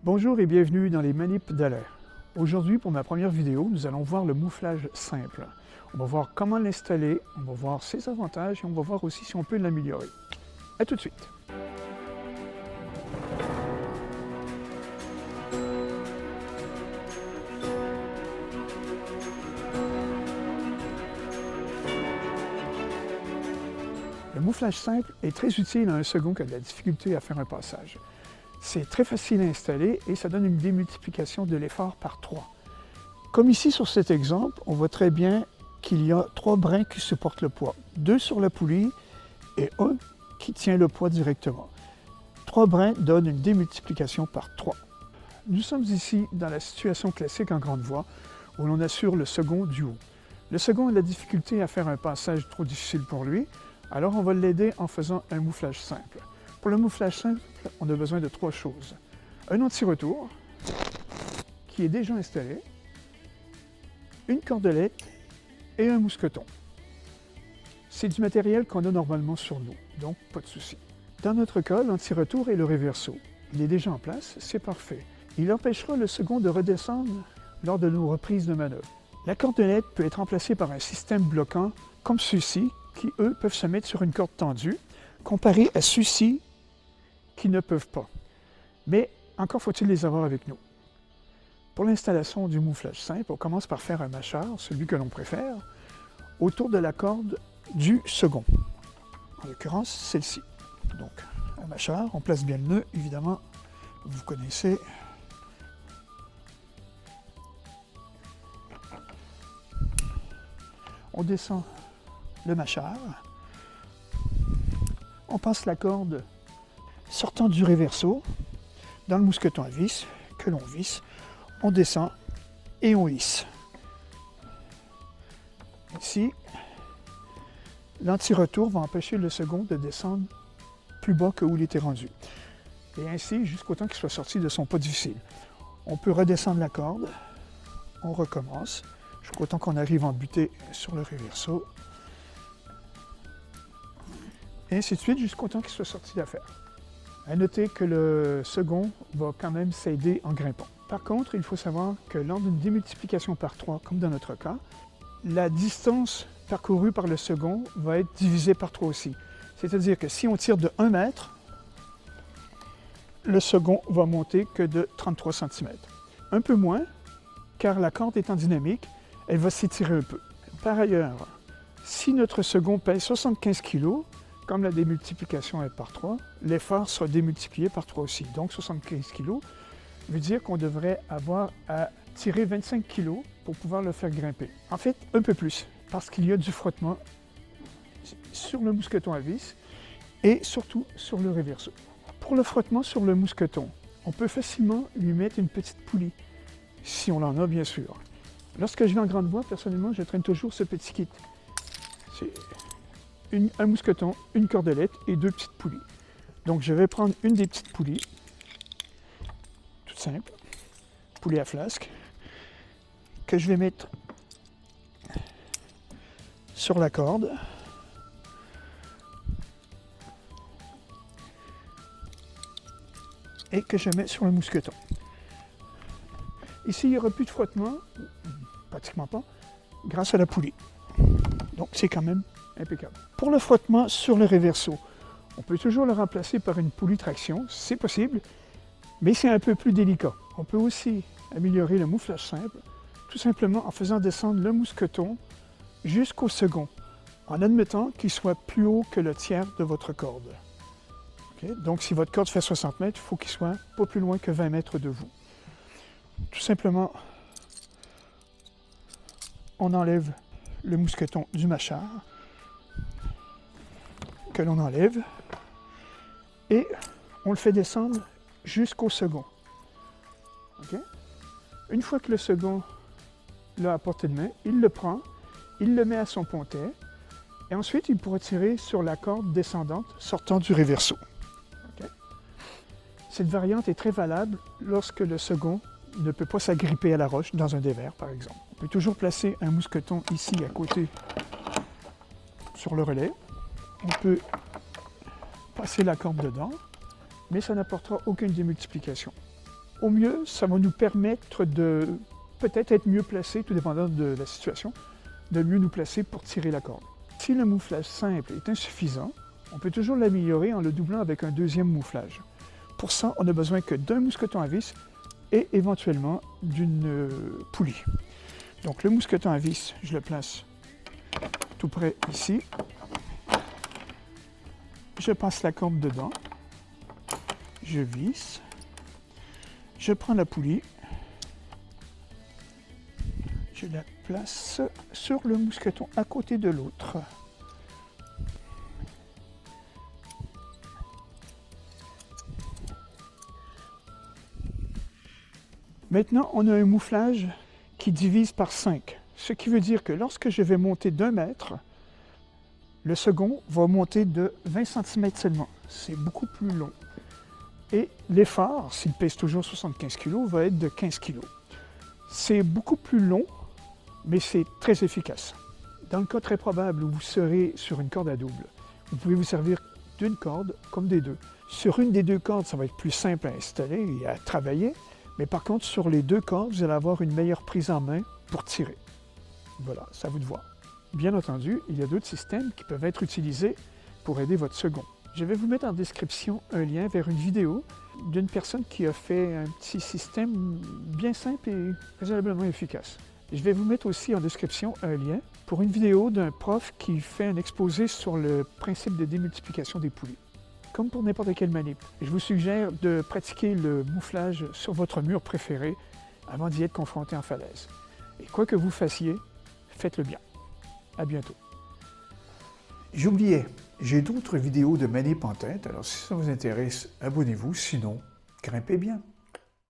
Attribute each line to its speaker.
Speaker 1: Bonjour et bienvenue dans les manips d'Alain. Aujourd'hui, pour ma première vidéo, nous allons voir le mouflage simple. On va voir comment l'installer, on va voir ses avantages et on va voir aussi si on peut l'améliorer. A tout de suite! Le mouflage simple est très utile à un second qui a de la difficulté à faire un passage. C'est très facile à installer et ça donne une démultiplication de l'effort par 3. Comme ici sur cet exemple, on voit très bien qu'il y a 3 brins qui supportent le poids. 2 sur la poulie et 1 qui tient le poids directement. 3 brins donnent une démultiplication par 3. Nous sommes ici dans la situation classique en grande voie où l'on assure le second du haut. Le second a de la difficulté à faire un passage trop difficile pour lui, alors on va l'aider en faisant un mouflage simple. Pour le mouflage simple, on a besoin de 3 choses. Un anti-retour, qui est déjà installé, une cordelette et un mousqueton. C'est du matériel qu'on a normalement sur nous, donc pas de souci. Dans notre cas, l'anti-retour est le reverso. Il est déjà en place, c'est parfait. Il empêchera le second de redescendre lors de nos reprises de manœuvre. La cordelette peut être remplacée par un système bloquant comme ceux-ci, qui eux peuvent se mettre sur une corde tendue, comparé à ceux-ci qui ne peuvent pas. Mais encore faut-il les avoir avec nous. Pour l'installation du mouflage simple, on commence par faire un mâcheur, celui que l'on préfère, autour de la corde du second. En l'occurrence, celle-ci. Donc, un mâcheur, on place bien le nœud, évidemment, vous connaissez. On descend le mâcheur. On passe la corde sortant du reverso dans le mousqueton à vis que l'on visse. On descend et on hisse. Ici, l'anti-retour va empêcher le second de descendre plus bas que où il était rendu. Et ainsi, jusqu'au temps qu'il soit sorti de son pas difficile. On peut redescendre la corde, on recommence, jusqu'au temps qu'on arrive en butée sur le reverso. Et ainsi de suite, jusqu'au temps qu'il soit sorti d'affaire. À noter que le second va quand même s'aider en grimpant. Par contre, il faut savoir que lors d'une démultiplication par 3, comme dans notre cas, la distance parcourue par le second va être divisée par 3 aussi. C'est-à-dire que si on tire de 1 mètre, le second va monter que de 33 cm. Un peu moins, car la corde étant dynamique, elle va s'étirer un peu. Par ailleurs, si notre second pèse 75 kg, comme la démultiplication est par 3, l'effort sera démultiplié par 3 aussi. Donc 75 kg veut dire qu'on devrait avoir à tirer 25 kg pour pouvoir le faire grimper. En fait, un peu plus, parce qu'il y a du frottement sur le mousqueton à vis et surtout sur le reverso. Pour le frottement sur le mousqueton, on peut facilement lui mettre une petite poulie, si on en a bien sûr. Lorsque je vais en grande voie, personnellement, je traîne toujours ce petit kit. C'est un mousqueton, une cordelette et 2 petites poulies. Donc je vais prendre une des petites poulies, toute simple, poulie à flasque, que je vais mettre sur la corde. Et que je mets sur le mousqueton. Ici, il n'y aura plus de frottement, pratiquement pas, grâce à la poulie. Donc c'est quand même impeccable. Pour le frottement sur le reverso, on peut toujours le remplacer par une poulie traction, c'est possible, mais c'est un peu plus délicat. On peut aussi améliorer le mouflage simple, tout simplement en faisant descendre le mousqueton jusqu'au second, en admettant qu'il soit plus haut que le tiers de votre corde. Okay? Donc si votre corde fait 60 mètres, il faut qu'il soit pas plus loin que 20 mètres de vous. Tout simplement, on enlève le mousqueton du mâcheur, que l'on enlève, et on le fait descendre jusqu'au second. Okay? Une fois que le second l'a à portée de main, il le prend, il le met à son pontet, et ensuite il pourra tirer sur la corde descendante sortant du reverso. Okay? Cette variante est très valable lorsque le second ne peut pas s'agripper à la roche dans un dévers, par exemple. On peut toujours placer un mousqueton ici à côté sur le relais. On peut passer la corde dedans, mais ça n'apportera aucune démultiplication. Au mieux, ça va nous permettre de peut-être être mieux placé, tout dépendant de la situation, de mieux nous placer pour tirer la corde. Si le mouflage simple est insuffisant, on peut toujours l'améliorer en le doublant avec un deuxième mouflage. Pour ça, on n'a besoin que d'un mousqueton à vis et éventuellement d'une poulie. Donc le mousqueton à vis, je le place tout près ici. Je passe la corde dedans. Je visse. Je prends la poulie. Je la place sur le mousqueton à côté de l'autre. Maintenant, on a un mouflage qui divise par 5, ce qui veut dire que lorsque je vais monter d'1 mètre, le second va monter de 20 cm seulement. C'est beaucoup plus long. Et l'effort, s'il pèse toujours 75 kg, va être de 15 kg. C'est beaucoup plus long, mais c'est très efficace. Dans le cas très probable où vous serez sur une corde à double, vous pouvez vous servir d'une corde comme des deux. Sur une des deux cordes, ça va être plus simple à installer et à travailler, mais par contre, sur les deux cordes, vous allez avoir une meilleure prise en main pour tirer. Voilà, c'est à vous de voir. Bien entendu, il y a d'autres systèmes qui peuvent être utilisés pour aider votre second. Je vais vous mettre en description un lien vers une vidéo d'une personne qui a fait un petit système bien simple et raisonnablement efficace. Je vais vous mettre aussi en description un lien pour une vidéo d'un prof qui fait un exposé sur le principe de démultiplication des poulies. Comme pour n'importe quelle manip, je vous suggère de pratiquer le mouflage sur votre mur préféré avant d'y être confronté en falaise. Et quoi que vous fassiez, faites-le bien. À bientôt.
Speaker 2: J'oubliais, j'ai d'autres vidéos de manip en tête, alors si ça vous intéresse, abonnez-vous, sinon, grimpez bien.